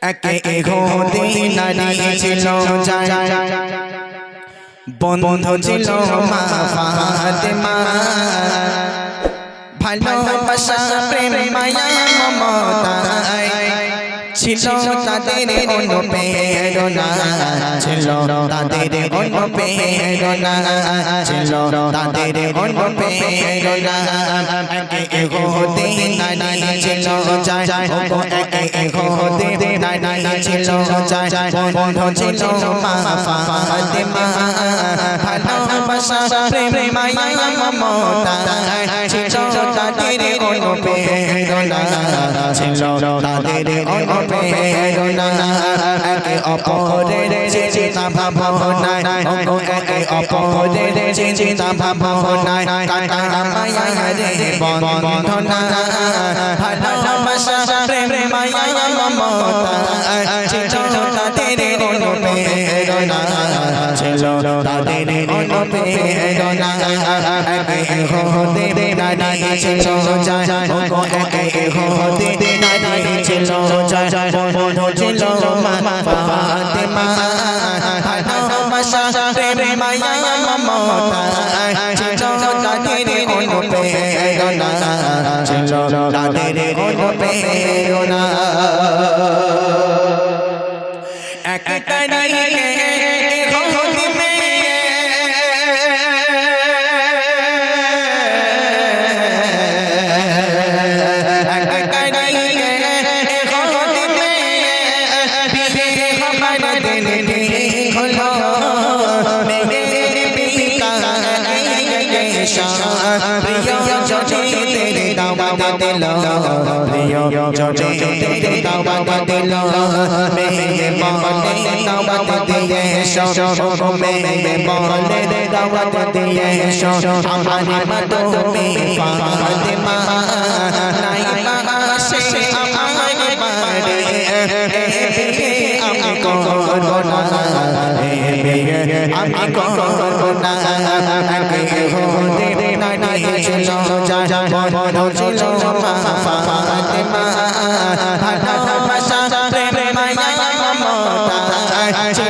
একে এগোতে নারী ছিল বন্ধু ছিল মা ফাতেমা ভালোবাসা প্রেম মায়া মমতায় ছিল তাদের অনুপ্রেরণা ছিল তাদের অনুপ্রেরণা ছিল তাদের অনুপ্রেরণা একে এগোতে নারী ছিল একে এগোতে নারী ছিল বন্ধু ছিল মা ফাতেমা ভালোবাসা প্রেম মায়া মমতায় ছিল তাদের অনুপ্রেরণা ছিল তাদের অনুপ্রেরণা একে অপরের চিন্তা ভাবনায় একে অপরের চিন্তা ভাবনায় কাটা মায়া রে বন্ধনা ভালোবাসা প্রেম মায়া মমতায় ছিল তাদের অনুপ্রেরণা ছিল তাদের অনুপ্রেরণা একে এগোতে নারী ছিল একে এগোতে নারী ছিল বন্ধু ছিল মা ফাতেমা ভালোবাসা প্রেম মায়া মমতায় ছিল তাদের অনুপ্রেরণা ছিল তাদের অনুপ্রেরণা একটা নারীকে এগোতে ভালোবাসা প্রেম মায়া মমতায়